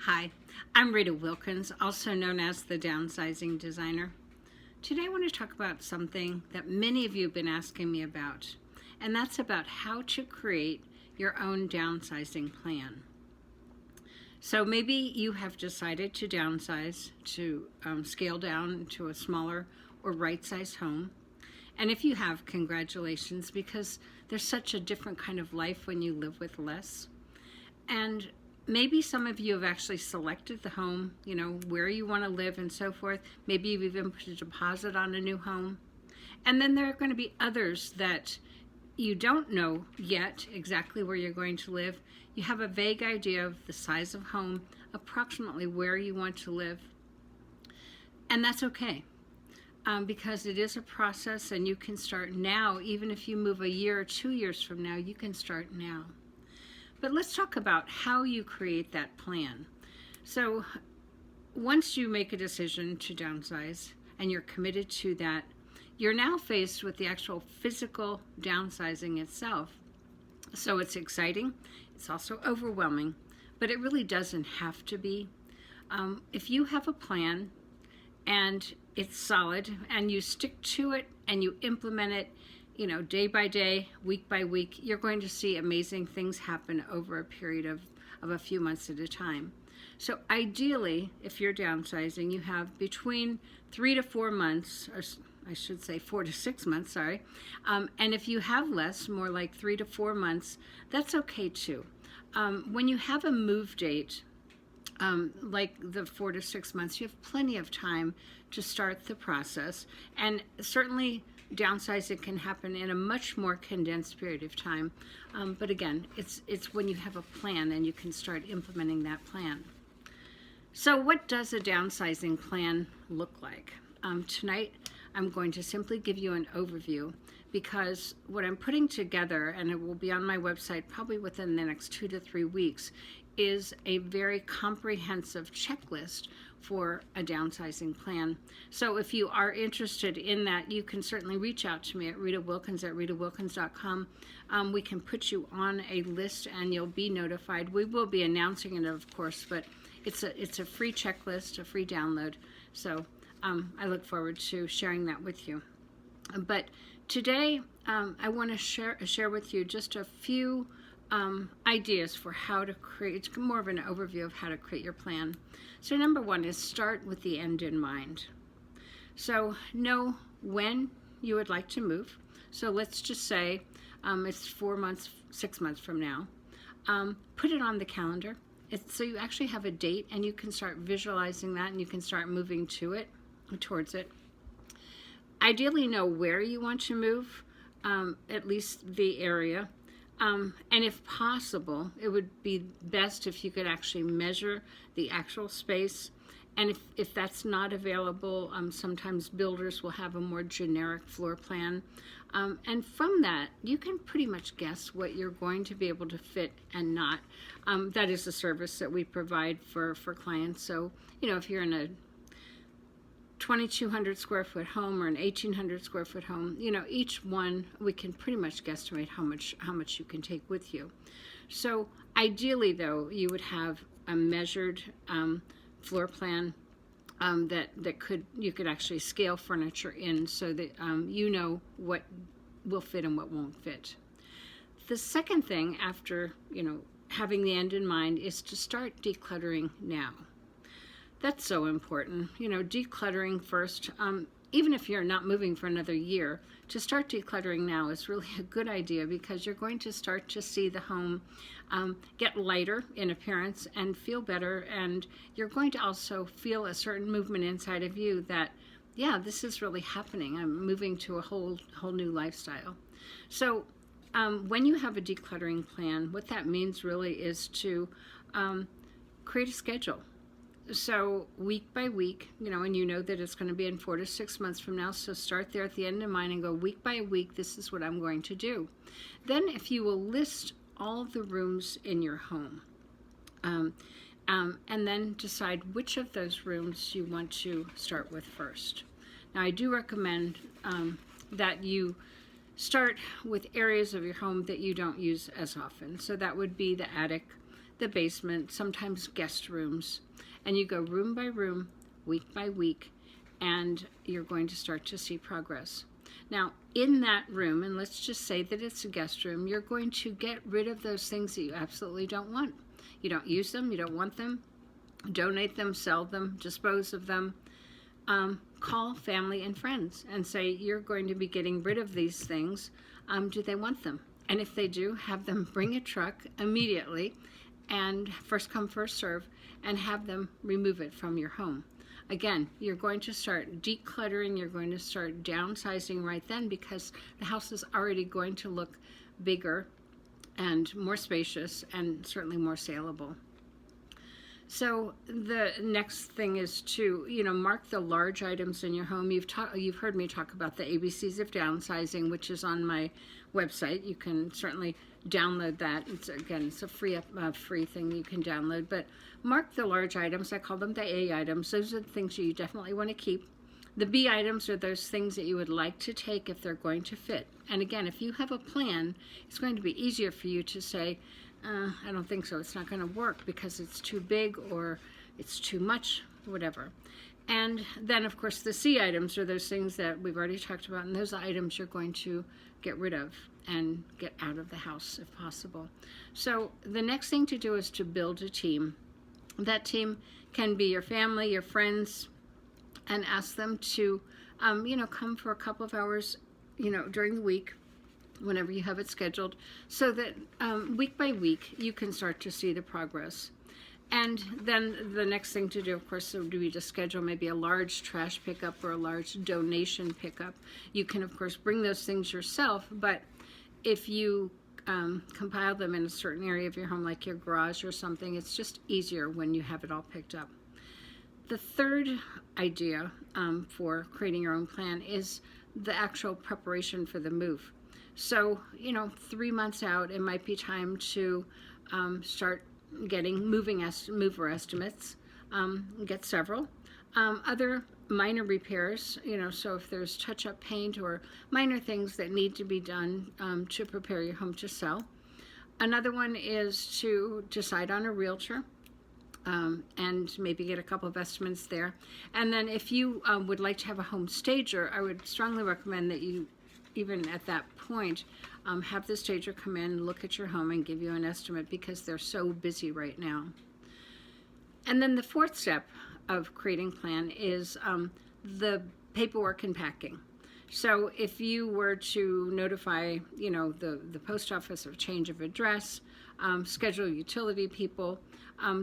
Hi, I'm Rita Wilkins, also known as the Downsizing Designer. Today I want to talk about something that many of you have been asking me about, and that's about how to create your own downsizing plan. So maybe you have decided to downsize, to scale down to a smaller or right-sized home. And if you have, congratulations, because there's such a different kind of life when you live with less. And maybe some of you have actually selected the home, where you want to live and so forth. Maybe you've even put a deposit on a new home. And then there are going to be others that you don't know yet exactly where you're going to live. You have a vague idea of the size of home, approximately where you want to live. And that's okay. Because it is a process and you can start now. Even if you move a year or 2 years from now, you can start now. But let's talk about how you create that plan. So once you make a decision to downsize and you're committed to that, you're now faced with the actual physical downsizing itself. So it's exciting, it's also overwhelming, but it really doesn't have to be. If you have a plan and it's solid and you stick to it and you implement it, day by day, week by week, you're going to see amazing things happen over a period of a few months at a time. So ideally, if you're downsizing, you have between 3 to 4 months, or I should say 4 to 6 months, sorry. And if you have less, more like 3 to 4 months, that's okay too. When you have a move date, like the 4 to 6 months, you have plenty of time to start the process. And certainly downsizing can happen in a much more condensed period of time. But again, it's when you have a plan and you can start implementing that plan. So what does a downsizing plan look like? Tonight, I'm going to simply give you an overview, because what I'm putting together, and it will be on my website probably within the next 2 to 3 weeks, is a very comprehensive checklist for a downsizing plan. So if you are interested in that, you can certainly reach out to me at Rita Wilkins at ritawilkins.com. We can put you on a list and you'll be notified. We will be announcing it, of course, but it's a free checklist, a free download. So I look forward to sharing that with you. But today I want to share with you just a few ideas for how to create. It's more of an overview of how to create your plan. So number one is start with the end in mind. So know when you would like to move. So let's just say it's 4 months, 6 months from now. Put it on the calendar. So you actually have a date and you can start visualizing that and you can start moving towards it. Ideally know where you want to move, at least the area. And if possible, it would be best if you could actually measure the actual space. And if that's not available, sometimes builders will have a more generic floor plan. And from that, you can pretty much guess what you're going to be able to fit and not. That is a service that we provide for clients. So, if you're in a 2,200 square foot home or an 1,800 square foot home, each one we can pretty much guesstimate how much you can take with you. So ideally, though, you would have a measured floor plan that you could actually scale furniture in, so that you know what will fit and what won't fit. The second thing, after having the end in mind, is to start decluttering now. That's so important. Decluttering first. Even if you're not moving for another year, to start decluttering now is really a good idea, because you're going to start to see the home get lighter in appearance and feel better. And you're going to also feel a certain movement inside of you that, yeah, this is really happening. I'm moving to a whole new lifestyle. So when you have a decluttering plan, what that means really is to create a schedule. So week by week, and you know that it's going to be in 4 to 6 months from now. So start there at the end of mind and go week by week, this is what I'm going to do. Then if you will list all of the rooms in your home, and then decide which of those rooms you want to start with first. Now I do recommend that you start with areas of your home that you don't use as often. So that would be the attic, the basement, sometimes guest rooms. And you go room by room, week by week, and you're going to start to see progress. Now, in that room, and let's just say that it's a guest room, you're going to get rid of those things that you absolutely don't want. You don't use them, you don't want them, donate them, sell them, dispose of them. Call family and friends and say, you're going to be getting rid of these things. Do they want them? And if they do, have them bring a truck immediately, and first come, first serve, and have them remove it from your home. Again, you're going to start decluttering, you're going to start downsizing right then, because the house is already going to look bigger and more spacious and certainly more saleable. So the next thing is to, mark the large items in your home. You've heard me talk about the ABCs of downsizing, which is on my website. You can certainly download that. It's a free thing you can download. But mark the large items. I call them the A items. Those are the things you definitely want to keep. The B items are those things that you would like to take if they're going to fit. And again, if you have a plan, it's going to be easier for you to say, I don't think so. It's not going to work because it's too big or it's too much, whatever. And then, of course, the C items are those things that we've already talked about, and those items you're going to get rid of and get out of the house if possible. So the next thing to do is to build a team. That team can be your family, your friends, and ask them to, come for a couple of hours, during the week, whenever you have it scheduled, so that week by week you can start to see the progress. And then the next thing to do, of course, would be to schedule maybe a large trash pickup or a large donation pickup. You can, of course, bring those things yourself, but if you compile them in a certain area of your home, like your garage or something, it's just easier when you have it all picked up. The third idea for creating your own plan is the actual preparation for the move. So, 3 months out, it might be time to start getting mover estimates, get several. Other minor repairs, so if there's touch-up paint or minor things that need to be done to prepare your home to sell. Another one is to decide on a realtor. And maybe get a couple of estimates there. And then if you would like to have a home stager, I would strongly recommend that you, even at that point, have the stager come in, look at your home, and give you an estimate, because they're so busy right now. And then the fourth step of creating a plan is the paperwork and packing. So if you were to notify, the post office of change of address, schedule utility people,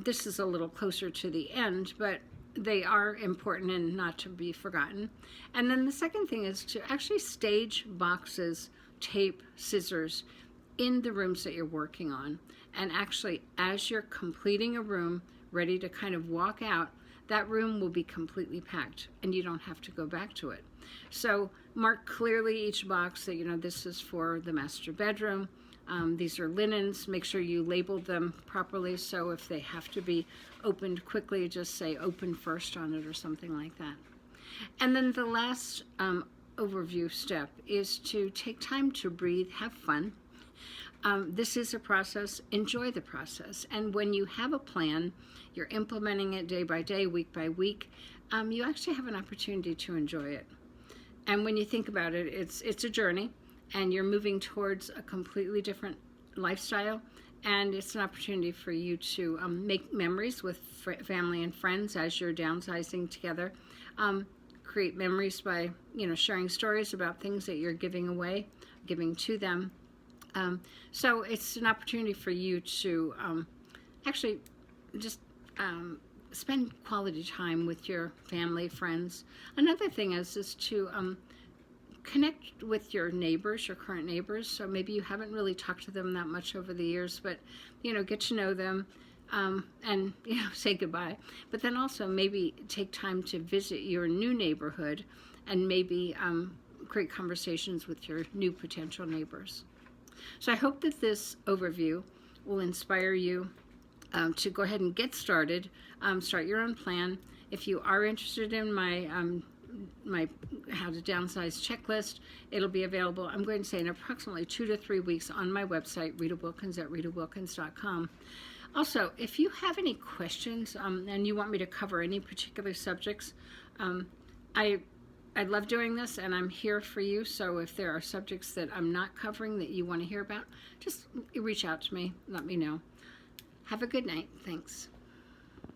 this is a little closer to the end, but they are important and not to be forgotten. And then the second thing is to actually stage boxes, tape, scissors in the rooms that you're working on. And actually, as you're completing a room, ready to kind of walk out, that room will be completely packed and you don't have to go back to it. So mark clearly each box that, this is for the master bedroom. These are linens. Make sure you label them properly, so if they have to be opened quickly, just say open first on it or something like that. And then the last overview step is to take time to breathe, have fun. This is a process. Enjoy the process. And when you have a plan, you're implementing it day by day, week by week, you actually have an opportunity to enjoy it. And when you think about it, it's a journey. And you're moving towards a completely different lifestyle, and it's an opportunity for you to make memories with family and friends as you're downsizing together. Create memories by sharing stories about things that you're giving away, giving to them. So it's an opportunity for you to actually just spend quality time with your family, friends. Another thing is to connect with your neighbors, your current neighbors. So maybe you haven't really talked to them that much over the years, but get to know them and say goodbye. But then also maybe take time to visit your new neighborhood and maybe create conversations with your new potential neighbors. So I hope that this overview will inspire you to go ahead and get started, start your own plan. If you are interested in my how to downsize checklist, it'll be available, I'm going to say, in approximately 2 to 3 weeks on my website, Rita Wilkins at ritawilkins.com. Also, if you have any questions and you want me to cover any particular subjects, I love doing this and I'm here for you. So if there are subjects that I'm not covering that you want to hear about, just reach out to me. Let me know. Have a good night. Thanks.